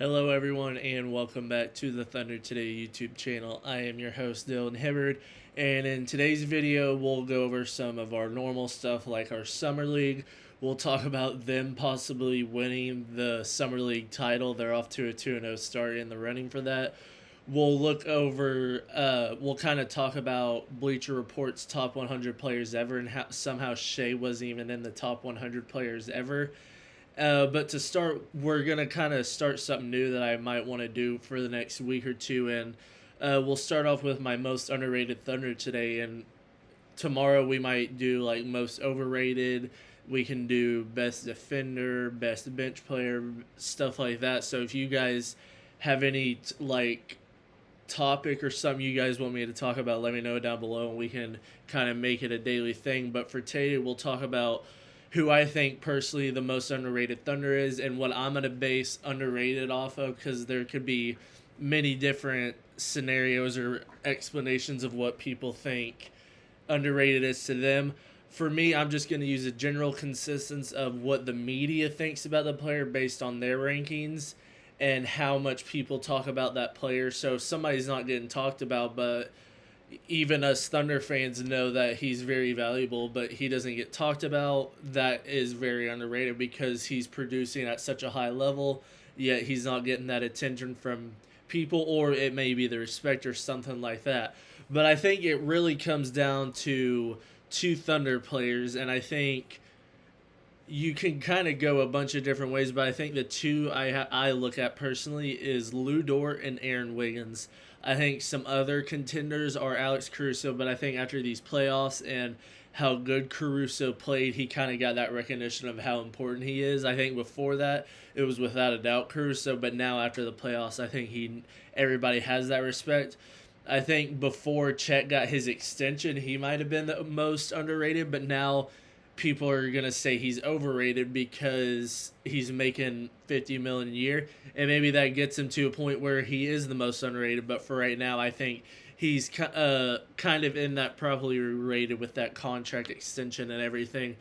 Hello, everyone, and welcome back to the Thunder Today YouTube channel. I am your host, Dylan Hibbard, and in today's video, we'll go over some of our normal stuff like our Summer League. We'll talk about them possibly winning the Summer League title. They're off to a 2-0 start in the running for that. We'll look over, we'll kind of talk about Bleacher Report's top 100 players ever and how somehow Shai wasn't even in the top 100 players ever. But to start, we're going to kind of start something new that I might want to do for the next week or two. And we'll start off with my most underrated Thunder today. And tomorrow we might do like most overrated. We can do best defender, best bench player, stuff like that. So if you guys have any topic or something you guys want me to talk about, let me know down below and we can kind of make it a daily thing. But for today, we'll talk about who I think personally the most underrated Thunder is and what I'm going to base underrated off of, because there could be many different scenarios or explanations of what people think underrated is to them. For me, I'm just going to use a general consensus of what the media thinks about the player based on their rankings and how much people talk about that player. So if somebody's not getting talked about, but even us Thunder fans know that he's very valuable, but he doesn't get talked about, that is very underrated because he's producing at such a high level, yet he's not getting that attention from people, or it may be the respect or something like that. But I think it really comes down to two Thunder players, and I think you can kind of go a bunch of different ways, but I think the two I look at personally is Lou Dort and Aaron Wiggins. I think some other contenders are Alex Caruso, but I think after these playoffs and how good Caruso played, he kind of got that recognition of how important he is. I think before that, it was without a doubt Caruso, but now after the playoffs, I think everybody has that respect. I think before Chet got his extension, he might have been the most underrated, but now people are going to say he's overrated because he's making $50 million a year, and maybe that gets him to a point where he is the most underrated. But for right now, I think he's kind of in that properly rated with that contract extension and everything.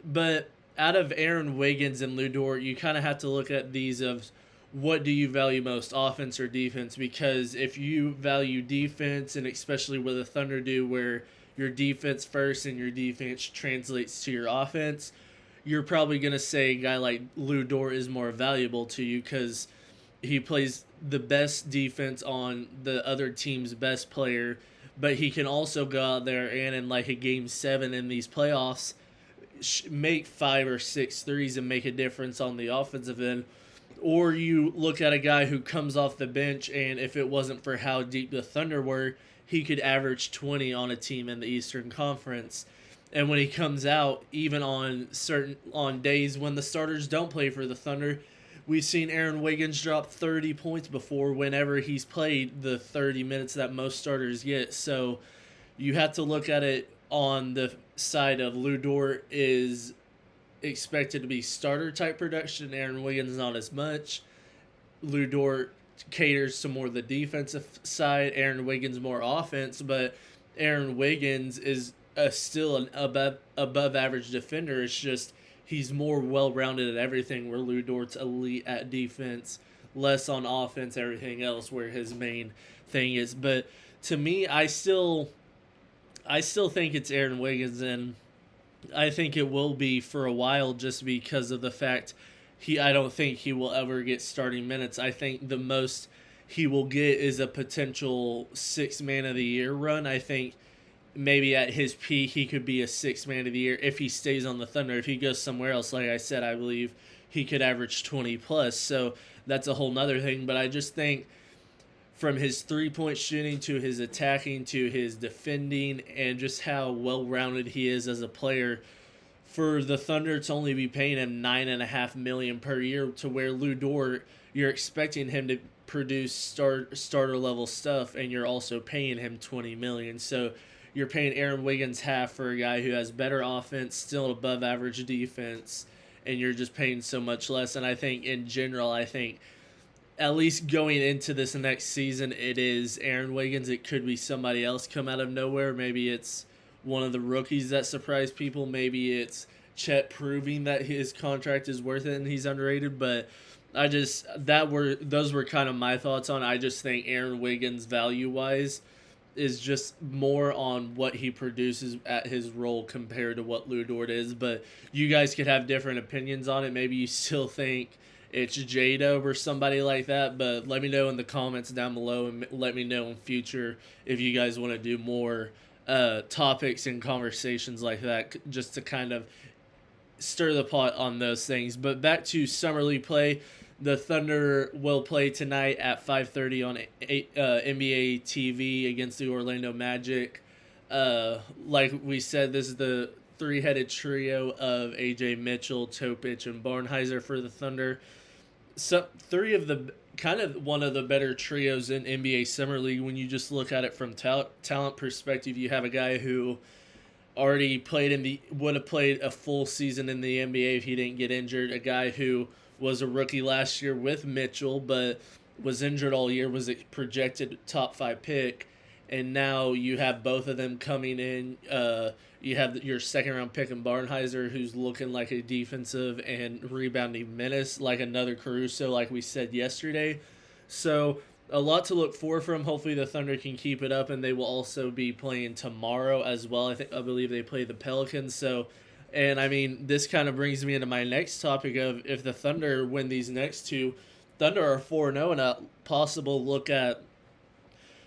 But out of Aaron Wiggins and Lou Dort, you kind of have to look at these of what do you value most, offense or defense? Because if you value defense, and especially what the Thunder do, where your defense first and your defense translates to your offense, you're probably going to say a guy like Lou Dort is more valuable to you because he plays the best defense on the other team's best player, but he can also go out there and in like a game 7 in these playoffs make 5 or 6 threes and make a difference on the offensive end. Or you look at a guy who comes off the bench, and if it wasn't for how deep the Thunder were, he could average 20 on a team in the Eastern Conference. And when he comes out, even on days when the starters don't play for the Thunder, we've seen Aaron Wiggins drop 30 points before whenever he's played the 30 minutes that most starters get. So you have to look at it on the side of Lou Dort is expected to be starter type production. Aaron Wiggins not as much. Lou Dort caters to more the defensive side. Aaron Wiggins more offense, but Aaron Wiggins is still an above average defender. It's just he's more well rounded at everything, where Lou Dort's elite at defense, less on offense, everything else where his main thing is. But to me, I still think it's Aaron Wiggins, and I think it will be for a while just because of the fact I don't think he will ever get starting minutes. I think the most he will get is a potential 6 man of the year run. I think maybe at his peak he could be a 6 man of the year if he stays on the Thunder. If he goes somewhere else, like I said, I believe he could average 20 plus. So that's a whole nother thing. But I just think from his 3-point shooting to his attacking to his defending and just how well-rounded he is as a player, for the Thunder to only be paying him $9.5 million per year, to where Lou Dort, you're expecting him to produce starter level stuff, and you're also paying him $20 million. So you're paying Aaron Wiggins half for a guy who has better offense, still above average defense, and you're just paying so much less. And I think in general, at least going into this next season, it is Aaron Wiggins. It could be somebody else come out of nowhere. Maybe it's one of the rookies that surprise people. Maybe it's Chet proving that his contract is worth it and he's underrated. But those were kind of my thoughts on. I just think Aaron Wiggins value wise is just more on what he produces at his role compared to what Lou Dort is. But you guys could have different opinions on it. Maybe you still think it's J-Dub or somebody like that. But let me know in the comments down below, and let me know in future if you guys want to do more topics and conversations like that, just to kind of stir the pot on those things. But back to Summer League play. The Thunder will play tonight at 5:30 on NBA TV against the Orlando Magic. Like we said, this is the three-headed trio of AJ Mitchell, Topic, and Barnhizer for the Thunder. So three of the kind of one of the better trios in NBA Summer League when you just look at it from talent perspective. You have a guy who already would have played a full season in the NBA if he didn't get injured. A guy who was a rookie last year with Mitchell, but was injured all year, was a projected top 5 pick, and now you have both of them coming in. You have your second-round pick in Barnhizer, who's looking like a defensive and rebounding menace, like another Caruso, like we said yesterday. So a lot to look for from. Hopefully the Thunder can keep it up, and they will also be playing tomorrow as well. I believe they play the Pelicans, so... And, I mean, this kind of brings me into my next topic of if the Thunder win these next two, Thunder are 4-0 and a possible look at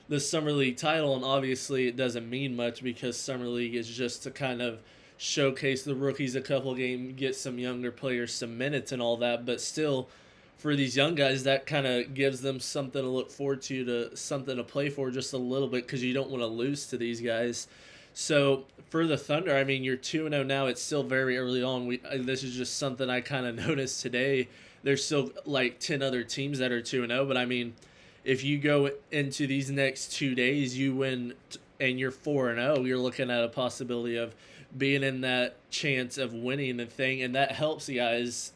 the Summer League title. And obviously it doesn't mean much because Summer League is just to kind of showcase the rookies a couple games, get some younger players some minutes and all that. But still, for these young guys, that kind of gives them something to look forward to something to play for just a little bit because you don't want to lose to these guys. So for the Thunder, I mean, you're 2-0 now. It's still very early on. This is just something I kind of noticed today. There's still like 10 other teams that are 2-0. But, I mean, if you go into these next 2 days, you win and you're 4-0, you're looking at a possibility of being in that chance of winning the thing. And that helps the guys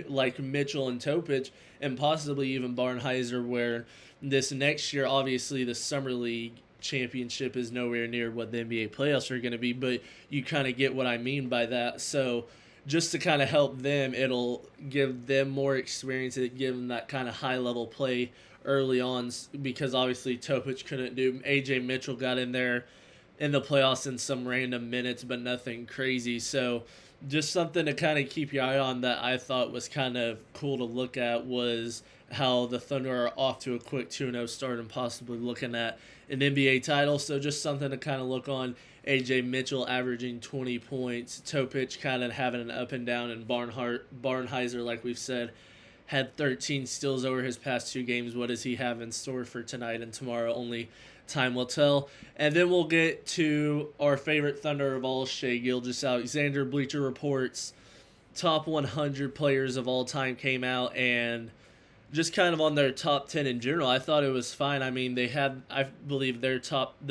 like Mitchell and Topic and possibly even Barnhizer, where this next year, obviously, the Summer League championship is nowhere near what the NBA playoffs are going to be, but you kind of get what I mean by that. So just to kind of help them, it'll give them more experience, it give them that kind of high level play early on, because obviously Topic couldn't do. AJ Mitchell got in there in the playoffs in some random minutes, but nothing crazy. So just something to kind of keep your eye on that I thought was kind of cool to look at was how the Thunder are off to a quick 2-0 start and possibly looking at an NBA title. So just something to kind of look on. AJ Mitchell averaging 20 points. Topic kind of having an up and down. And Barnhizer, like we've said, had 13 steals over his past 2 games. What does he have in store for tonight and tomorrow? Only time will tell. And then we'll get to our favorite Thunder of all, Shai Gilgeous-Alexander. Bleacher Report's top 100 players of all time came out, and just kind of on their top 10 in general, I thought it was fine. I mean, they had, I believe, the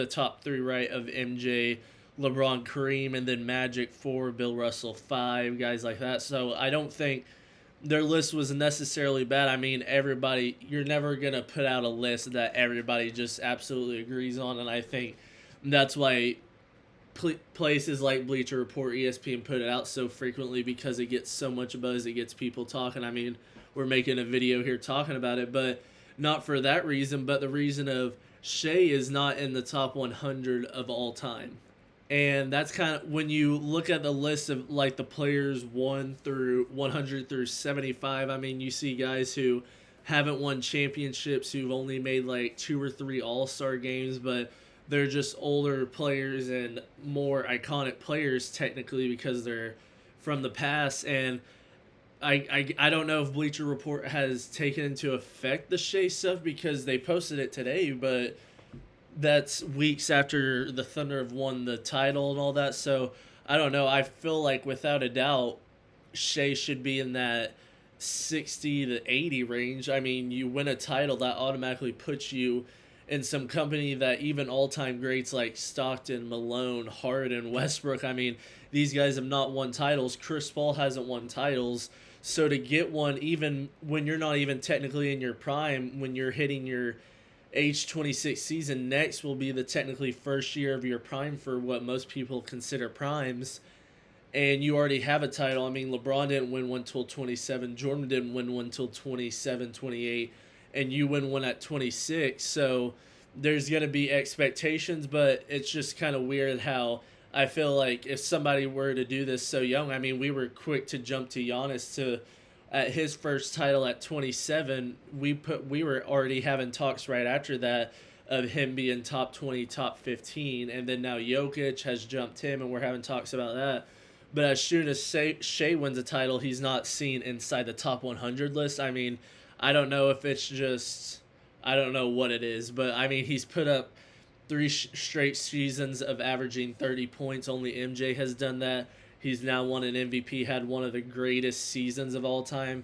top 3, right, of MJ, LeBron, Kareem, and then Magic 4, Bill Russell 5, guys like that. So I don't think their list was necessarily bad. I mean, everybody, you're never going to put out a list that everybody just absolutely agrees on, and I think that's why places like Bleacher Report, ESPN put it out so frequently, because it gets so much buzz, it gets people talking. I mean, we're making a video here talking about it, but not for that reason, but the reason of Shai is not in the top 100 of all time. And that's kind of, when you look at the list of like the players 1 through 100 through 75, I mean, you see guys who haven't won championships, who've only made like 2 or 3 all-star games, but they're just older players and more iconic players technically because they're from the past. And I don't know if Bleacher Report has taken into effect the Shai stuff because they posted it today, but that's weeks after the Thunder have won the title and all that. So I don't know. I feel like without a doubt, Shai should be in that 60 to 80 range. I mean, you win a title, that automatically puts you in some company that even all-time greats like Stockton, Malone, Harden, Westbrook, I mean, these guys have not won titles. Chris Paul hasn't won titles. So to get one, even when you're not even technically in your prime, when you're hitting your age 26 season, next will be the technically first year of your prime for what most people consider primes. and you already have a title. I mean, LeBron didn't win one till 27. Jordan didn't win one till 27, 28, and you win one at 26. So there's going to be expectations, but it's just kind of weird how I feel like if somebody were to do this so young, I mean, we were quick to jump to Giannis to at his first title at 27. We were already having talks right after that of him being top 20, top 15, and then now Jokic has jumped him, and we're having talks about that. But as soon as Shai wins a title, he's not seen inside the top 100 list. I mean, I don't know if it's just, I don't know what it is, but I mean, he's put up three straight seasons of averaging 30 points. Only MJ has done that. He's now won an MVP, had one of the greatest seasons of all time,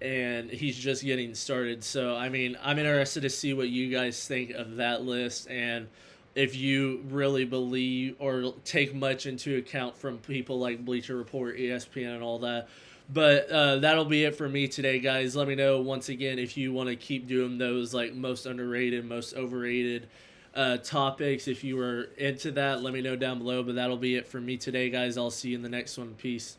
and he's just getting started. So, I mean, I'm interested to see what you guys think of that list, and if you really believe or take much into account from people like Bleacher Report, ESPN, and all that. But that'll be it for me today, guys. Let me know once again if you want to keep doing those like most underrated, most overrated topics. If you were into that, let me know down below. But that'll be it for me today, guys. I'll see you in the next one. Peace.